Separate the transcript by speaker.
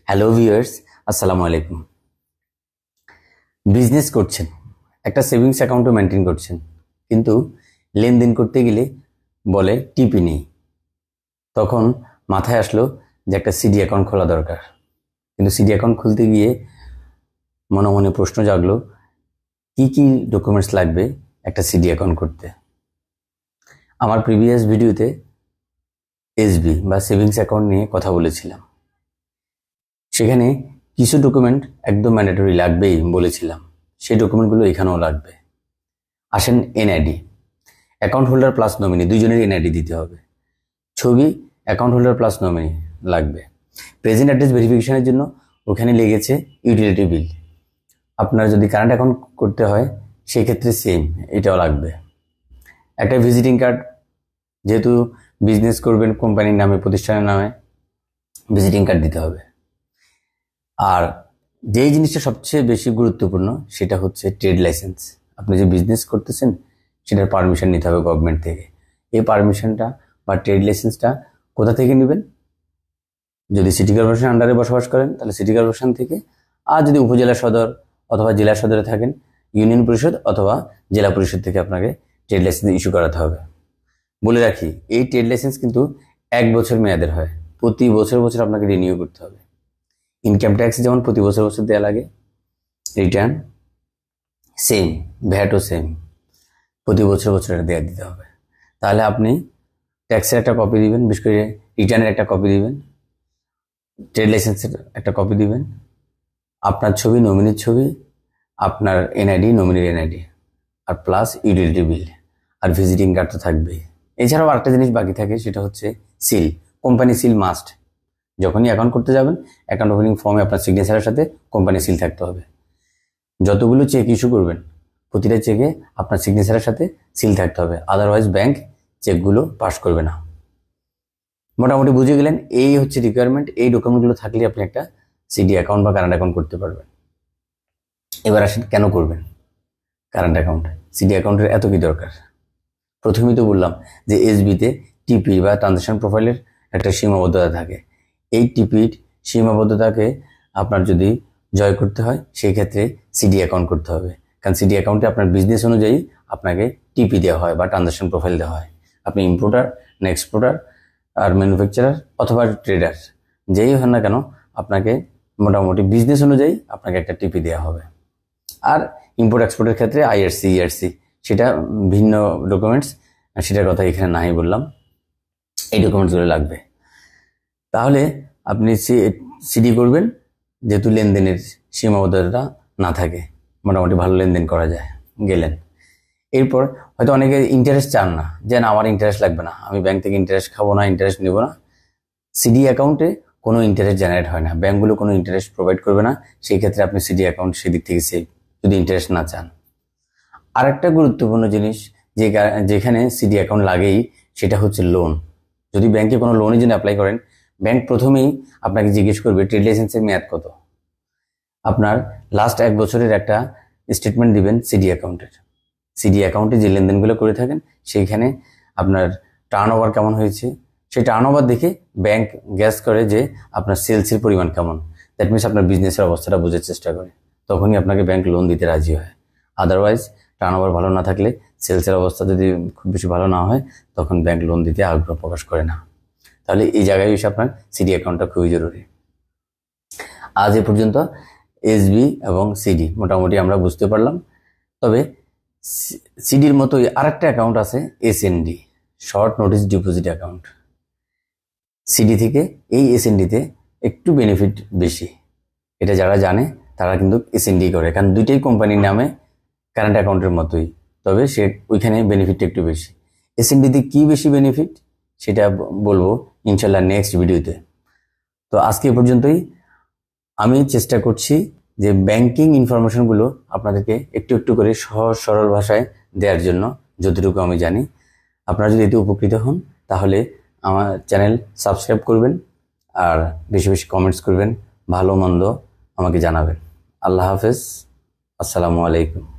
Speaker 1: Hello viewers, আসসালামু আলাইকুম। Business করছেন, একটা সেভিংস অ্যাকাউন্টও মেনটেন করছেন, কিন্তু লেনদেন করতে গেলে বলে টিপি নেই। তখন মাথায় আসলো যে একটা সিডি অ্যাকাউন্ট খোলা দরকার। কিন্তু সিডি অ্যাকাউন্ট খুলতে গিয়ে মনে মনে প্রশ্ন জাগলো, কি কি ডকুমেন্টস লাগবে একটা সিডি অ্যাকাউন্ট করতে। আমার প্রিভিয়াস ভিডিওতে এসবি বা সেভিংস অ্যাকাউন্ট নিয়ে কথা বলেছিলাম। সেখানে কিছু ডকুমেন্ট একদম ম্যান্ডেটরি লাগবেই বলেছিলাম, সেই ডকুমেন্টগুলো এখানেও লাগবে। আসেন NID, account holder plus nominee, দুইজনের এনআইডি দিতে হবে। ছবি, অ্যাকাউন্ট হোল্ডার প্লাস নমিনি লাগবে। প্রেজেন্ট অ্যাড্রেস ভেরিফিকেশনের জন্য ওখানে লেগেছে ইউটিলিটি বিল। আপনার যদি কারেন্ট অ্যাকাউন্ট করতে হয় সেই ক্ষেত্রে সেম, এটাও লাগবে। একটা ভিজিটিং কার্ড, যেহেতু বিজনেস করবেন কোম্পানির নামে, প্রতিষ্ঠানের নামে, ভিজিটিং কার্ড দিতে হবে। আর যেই জিনিসটা সবচেয়ে বেশি গুরুত্বপূর্ণ সেটা হচ্ছে ট্রেড লাইসেন্স। আপনি যে বিজনেস করতেছেন সেটার পারমিশন নিতে হবে গভর্নমেন্ট থেকে। এই পারমিশনটা বা ট্রেড লাইসেন্সটা কোথা থেকে নেবেন? যদি সিটি কর্পোরেশন আন্ডারে বসবাস করেন তাহলে সিটি কর্পোরেশন থেকে, আর যদি উপজেলা সদর অথবা জেলা সদরে থাকেন ইউনিয়ন পরিষদ অথবা জেলা পরিষদ থেকে আপনাকে ট্রেড লাইসেন্স ইস্যু করাতে হবে। বলে রাখি, এই ট্রেড লাইসেন্স কিন্তু 1 বছর মেয়াদের হয়, প্রতি বছর বছর আপনাকে রিনিউ করতে হবে। ইনকাম ট্যাক্স যেমন প্রতি বছর বছর দেওয়া লাগে, রিটার্ন সেম, ভ্যাটও সেম, প্রতি বছর বছর এটা দেওয়া দিতে হবে। তাহলে আপনি ট্যাক্সের একটা কপি দিবেন, বিশেষ করে রিটার্নের একটা কপি দিবেন, ট্রেড লাইসেন্সের একটা কপি দিবেন, আপনার ছবি, নমিনির ছবি, আপনার এনআইডি, নমিনির এনআইডি, আর প্লাস ইউটিলিটি বিল, আর ভিজিটিং কার্ড তো থাকবেই। এছাড়াও আরেকটা জিনিস বাকি থাকে, সেটা হচ্ছে সিল। Company seal must. যখনই অ্যাকাউন্ট করতে যাবেন, অ্যাকাউন্ট ওপেনিং ফর্মে আপনার সিগনেচারের সাথে কোম্পানি সিল থাকতে হবে। যতগুলো চেক ইস্যু করবেন প্রতিটা চেকে আপনার সিগনেচারের সাথে সিল থাকতে হবে, আদারওয়াইজ ব্যাংক চেকগুলো পাস করবে না। মোটামুটি বুঝে গেলেন, এই হচ্ছে রিকোয়ারমেন্ট। এই ডকুমেন্টগুলো থাকলে আপনি একটা সিডি অ্যাকাউন্ট বা কারেন্ট অ্যাকাউন্ট করতে পারবেন। এবার আসেন কেন করবেন কারেন্ট অ্যাকাউন্ট? সিডি অ্যাকাউন্টের এত কি দরকার? প্রথমেই তো বললাম যে এসবিতে টিপি বা ট্রানজাকশন প্রোফাইলের একটা সীমাবদ্ধতা থাকে। এই টিপির সীমাবদ্ধতাকে আপনার যদি জয় করতে হয় সেই ক্ষেত্রে সিডি অ্যাকাউন্ট করতে হবে। কারণ সিডি অ্যাকাউন্টে আপনার বিজনেস অনুযায়ী আপনাকে টিপি দেওয়া হয় বা ট্রানজাকশন প্রোফাইল দেওয়া হয়। আপনি ইম্পোর্টার না এক্সপোর্টার আর ম্যানুফ্যাকচারার অথবা ট্রেডার, যেই হন না কেন, আপনাকে মোটামুটি বিজনেস অনুযায়ী আপনাকে একটা টিপি দেওয়া হবে। আর ইম্পোর্ট এক্সপোর্টের ক্ষেত্রে আইআরসি, ইআরসি, সেটা ভিন্ন ডকুমেন্টস, সেটার কথা এখানে নাই বললাম। এই ডকুমেন্টসগুলো লাগবে। তাহলে আপনি সিডি করবেন যেহেতু লেনদেনের সীমাবদ্ধতা না থাকে, মোটামুটি ভালো লেনদেন করা যায়, গেলেন। এরপর হয়তো অনেকে ইন্টারেস্ট চান না, যে না আমার ইন্টারেস্ট লাগবে না, আমি ব্যাংক থেকে ইন্টারেস্ট খাবো না, ইন্টারেস্ট নেবো না। সিডি অ্যাকাউন্টে কোনো ইন্টারেস্ট জেনারেট হয় না, ব্যাংকগুলো কোনো ইন্টারেস্ট প্রোভাইড করবে না। সেই ক্ষেত্রে আপনি সিডি অ্যাকাউন্ট সেদিক থেকে সেভ, যদি ইন্টারেস্ট না চান। আর একটা গুরুত্বপূর্ণ জিনিস যেখানে সিডি অ্যাকাউন্ট লাগেই, সেটা হচ্ছে লোন। যদি ব্যাংকে কোনো লোনের জন্য অ্যাপ্লাই করেন, ব্যাংক প্রথমেই আপনাকে জিজ্ঞেস করবে ট্রেড লাইসেন্সের মেয়াদ কত। আপনার লাস্ট 1 বছরের একটা স্টেটমেন্ট দিবেন সিডি অ্যাকাউন্টের। সিডি অ্যাকাউন্টে যে লেনদেনগুলো করে থাকেন সেইখানে আপনার টার্ন ওভার কেমন হয়েছে, সেই টার্ন ওভার দেখে ব্যাংক গ্যাস করে যে আপনার সেলসের পরিমাণ কেমন। দ্যাট মিনস আপনার বিজনেসের অবস্থাটা বোঝার চেষ্টা করে, তখনই আপনাকে ব্যাংক লোন দিতে রাজি হয়। আদারওয়াইজ টার্ন ওভার ভালো না থাকলে, সেলসের অবস্থা যদি খুব বেশি ভালো না হয়, তখন ব্যাংক লোন দিতে আগ্রহ প্রকাশ করে না। তাহলে এই জায়গায় এসে আপনার সিডি অ্যাকাউন্টটা খুবই জরুরি। আজ এ পর্যন্ত এসবি এবং সিডি মোটামুটি আমরা বুঝতে পারলাম। তবে সিডির মতোই আরেকটা অ্যাকাউন্ট আছে, SND, short notice deposit account. CD থেকে এই এসএনডিতে একটু বেনিফিট বেশি। এটা যারা জানে তারা কিন্তু এসএনডি করে, কারণ দুইটাই কোম্পানির নামে কারেন্ট অ্যাকাউন্টের মতোই, তবে সে ওইখানে বেনিফিটটা একটু বেশি। এসএনডিতে কি বেশি বেনিফিট সেটা বলবো ইনশাল্লাহ নেক্সট ভিডিওতে। তো আজকে পর্যন্তই। আমি চেষ্টা করছি যে ব্যাংকিং ইনফরমেশনগুলো আপনাদেরকে একটু একটু করে সহজ সরল ভাষায় দেওয়ার জন্য, যতটুকু আমি জানি। আপনারা যদি এতে উপকৃত হন তাহলে আমার চ্যানেল সাবস্ক্রাইব করবেন, আর বেশি বেশি কমেন্টস করবেন, ভালো মন্দ আমাকে জানাবেন। আল্লাহ হাফেজ, আসসালামু আলাইকুম।